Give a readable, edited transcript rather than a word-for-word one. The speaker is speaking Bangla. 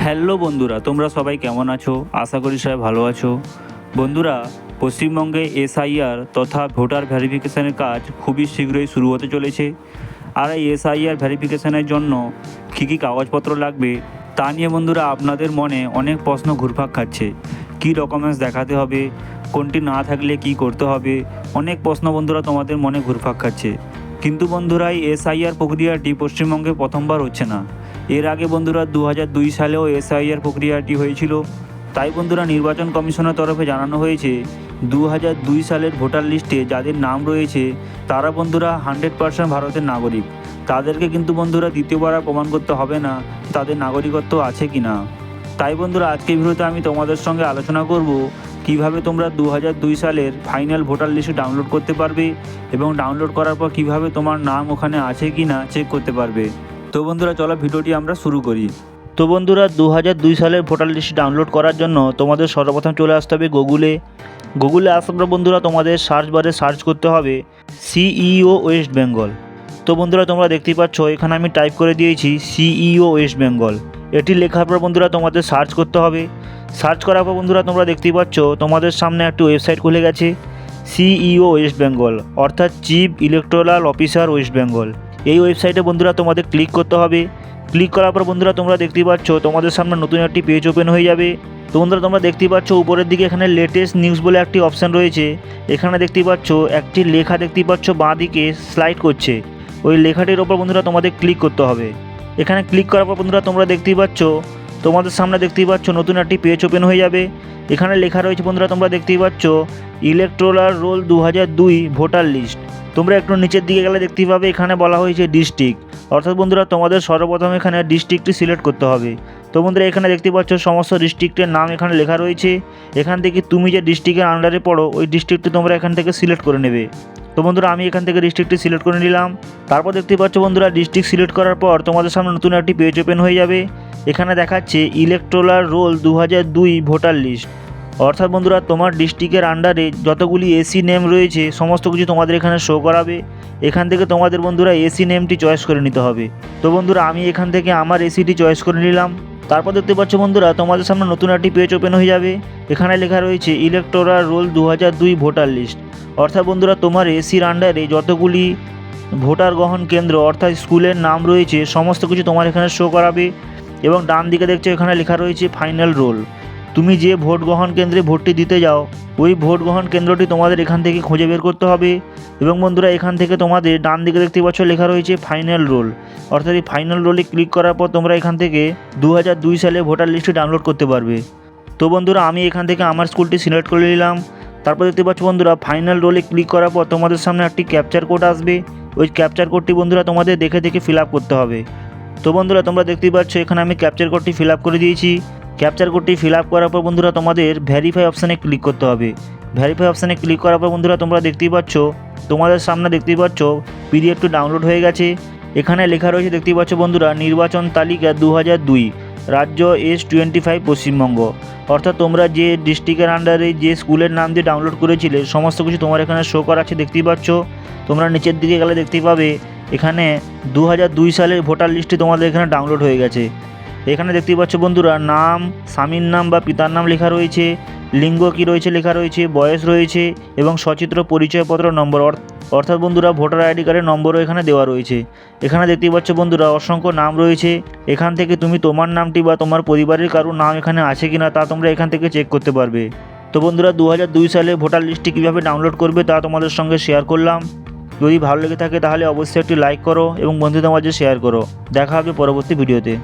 হ্যালো বন্ধুরা, তোমরা সবাই কেমন আছো? আশা করি সবাই ভালো আছো। বন্ধুরা, পশ্চিমবঙ্গে এসআইআর তথা ভোটার ভেরিফিকেশনের কাজ খুবই শীঘ্রই শুরু হতে চলেছে। আর এই এসআইআর ভেরিফিকেশনের জন্য কী কী কাগজপত্র লাগবে তা নিয়ে বন্ধুরা আপনাদের মনে অনেক প্রশ্ন ঘুরপাক খাচ্ছে। কী ডকুমেন্টস দেখাতে হবে, কোনটি না থাকলে কি করতে হবে, অনেক প্রশ্ন বন্ধুরা তোমাদের মনে ঘুরপাক খাচ্ছে। কিন্তু বন্ধুরা এই এসআইআর প্রক্রিয়াটি পশ্চিমবঙ্গে প্রথমবার হচ্ছে না। এর আগে বন্ধুরা 2002 সালেও এসআইআর প্রক্রিয়াটি হয়েছিল। তাই বন্ধুরা নির্বাচন কমিশনের তরফে জানানো হয়েছে 2002 সালের ভোটার লিস্টে যাদের নাম রয়েছে তারা বন্ধুরা 100% ভারতের নাগরিক। তাদেরকে কিন্তু বন্ধুরা দ্বিতীয়বার আর প্রমাণ করতে হবে না তাদের নাগরিকত্ব আছে কি না। তাই বন্ধুরা আজকের ভিডিওতে আমি তোমাদের সঙ্গে আলোচনা করব কিভাবে তোমরা 2002 সালের ফাইনাল ভোটার লিস্ট ডাউনলোড করতে পারবে এবং ডাউনলোড করার পর কিভাবে তোমার নাম ওখানে আছে কি না চেক করতে পারবে। তো বন্ধুরা চলো ভিডিওটি আমরা শুরু করি। তো বন্ধুরা 2002 সালের ভোটার লিস্ট ডাউনলোড করার জন্য তোমাদের সর্বপ্রথম চলে আসতে হবে গুগলে আসার পর বন্ধুরা তোমাদের সার্চ বারে সার্চ করতে হবে সিইও ওয়েস্ট বেঙ্গল। তো বন্ধুরা তোমরা দেখতেই পাচ্ছ এখানে আমি টাইপ করে দিয়েছি সিইও ওয়েস্ট বেঙ্গল। এটি লেখার পর বন্ধুরা তোমাদের সার্চ করতে হবে। সার্চ করার পর বন্ধুরা তোমরা দেখতেই পাচ্ছ তোমাদের সামনে একটি ওয়েবসাইট খুলে গেছে সিইও ওয়েস্ট বেঙ্গল, অর্থাৎ chief electoral officer West Bengal. এই ওয়েবসাইটে বন্ধুরা তোমাদের ক্লিক করতে হবে। ক্লিক করার পর বন্ধুরা তোমরা দেখতেই পাচ্ছ তোমাদের সামনে নতুন একটি পেজ ওপেন হয়ে যাবে। তো বন্ধুরা তোমরা দেখতেই পাচ্ছ উপরের দিকে এখানে লেটেস্ট নিউজ বলে একটি অপশান রয়েছে। এখানে দেখতেই পাচ্ছ একটি লেখা দেখতেই পাচ্ছ বাঁ দিকে স্লাইড করছে। ওই লেখাটির ওপর বন্ধুরা তোমাদের ক্লিক করতে হবে। এখানে ক্লিক করার পর বন্ধুরা তোমরা দেখতেই পাচ্ছ তোমাদের সামনে দেখতেই পাচ্ছ নতুন একটি পেজ ওপেন হয়ে যাবে। এখানে লেখা রয়েছে বন্ধুরা তোমরা দেখতেই পাচ্ছ ইলেকটোরাল রোল 2002 ভোটার লিস্ট। তোমরা একটু নিচের দিকে গেলে দেখতেই পাবে এখানে বলা হয়েছে ডিস্ট্রিক্ট, অর্থাৎ বন্ধুরা তোমাদের সর্বপ্রথম এখানে ডিস্ট্রিক্টটি সিলেক্ট করতে হবে। তো বন্ধুরা এখানে দেখতে পাচ্ছ সমস্ত ডিস্ট্রিক্টের নাম এখানে লেখা রয়েছে। এখান থেকে তুমি যে ডিস্ট্রিক্টের আন্ডারে পড়ো ওই ডিস্ট্রিক্টটি তোমরা এখান থেকে সিলেক্ট করে নেবে। তো বন্ধুরা আমি এখান থেকে ডিস্ট্রিক্টটি সিলেক্ট করে নিলাম। তারপর দেখতে পাচ্ছ বন্ধুরা ডিস্ট্রিক্ট সিলেক্ট করার পর তোমাদের সামনে নতুন একটি পেজ ওপেন হয়ে যাবে। এখানে দেখাচ্ছে ইলেকটোরাল রোল 2002 ভোটার লিস্ট, অর্থাৎ বন্ধুরা তোমার ডিস্ট্রিক্টের আন্ডারে যতগুলি এসি নেম রয়েছে সমস্ত কিছু তোমাদের এখানে শো করাবে। এখান থেকে তোমাদের বন্ধুরা এসি নেমটি চয়েস করে নিতে হবে। তো বন্ধুরা আমি এখান থেকে আমার এসিটি চয়েস করে নিলাম। তারপর দেখতে পাচ্ছ বন্ধুরা তোমাদের সামনে নতুন একটি পেজ ওপেন হয়ে যাবে। এখানে লেখা রয়েছে ইলেকটোরাল রোল 2002 ভোটার লিস্ট, অর্থাৎ বন্ধুরা তোমার এসির আন্ডারে যতগুলি ভোটার গ্রহণ কেন্দ্র অর্থাৎ স্কুলের নাম রয়েছে সমস্ত কিছু তোমার এখানে শো করাবে। এবং ডান দিকে দেখছো এখানে লেখা রয়েছে ফাইনাল রোল। তুমি যে ভোট গ্রহণ কেন্দ্রে ভোটটি দিতে যাও ওই ভোট গ্রহণ কেন্দ্রটি তোমাদের এখান থেকে খুঁজে বের করতে হবে। এবং বন্ধুরা এখান থেকে তোমাদের ডান দিকে দেখতে পাচ্ছ লেখা রয়েছে ফাইনাল রোল, অর্থাৎ এই ফাইনাল রোলে ক্লিক করার পর তোমরা এখান থেকে 2002 সালে ভোটার লিস্টটি ডাউনলোড করতে পারবে। তো বন্ধুরা আমি এখান থেকে আমার স্কুলটি সিলেক্ট করে নিলাম। তারপর দেখতে পাচ্ছ বন্ধুরা ফাইনাল রোলে ক্লিক করার পর তোমাদের সামনে একটি ক্যাপচার কোড আসবে। ওই ক্যাপচার কোডটি বন্ধুরা তোমাদের দেখে দেখে ফিল আপ করতে হবে। তো বন্ধুরা তোমরা দেখতেই পাচ্ছ এখানে আমি ক্যাপচার কোডটি ফিল আপ করে দিয়েছি। ক্যাপচার কোডটি ফিল আপ করার পর বন্ধুরা তোমাদের ভেরিফাই অপশানে ক্লিক করতে হবে। ভেরিফাই অপশানে ক্লিক করার পর বন্ধুরা তোমরা দেখতেই পাচ্ছ তোমাদের সামনে দেখতেই পাচ্ছ পিডিএফটি ডাউনলোড হয়ে গেছে। এখানে লেখা রয়েছে দেখতেই পাচ্ছ বন্ধুরা নির্বাচন তালিকা 2002 রাজ্য S25 পশ্চিমবঙ্গ, অর্থাৎ তোমরা যে ডিস্ট্রিক্টের আন্ডারে যে স্কুলের নাম দিয়ে ডাউনলোড করেছিলে সমস্ত কিছু তোমার এখানে শো করা আছে দেখতেই পাচ্ছ। তোমরা নিচের দিকে গেলে দেখতেই পাবে এখানে 2002 সালের ভোটার লিস্টটি তোমাদের এখানে ডাউনলোড হয়ে গেছে। এখানে দেখতেই পাচ্ছ বন্ধুরা নাম, স্বামীর নাম বা পিতার নাম লেখা রয়েছে, লিঙ্গ কী রয়েছে লেখা রয়েছে, বয়স রয়েছে এবং সচিত্র পরিচয়পত্র নম্বর অর্থাৎ বন্ধুরা ভোটার আইডি কার্ডের নম্বরও এখানে দেওয়া রয়েছে। এখানে দেখতেই পাচ্ছ বন্ধুরা অসংখ্য নাম রয়েছে। এখান থেকে তুমি তোমার নামটি বা তোমার পরিবারের কারোর নাম এখানে আছে কি না তা তোমরা এখান থেকে চেক করতে পারবে। তো বন্ধুরা 2002 সালে ভোটার লিস্টটি কীভাবে ডাউনলোড করবে তা তোমাদের সঙ্গে শেয়ার করলাম। যদি ভালো লেগে থাকে তাহলে অবশ্যই একটি লাইক করো এবং বন্ধুদের মাঝে শেয়ার করো। দেখা হবে পরবর্তী ভিডিওতে।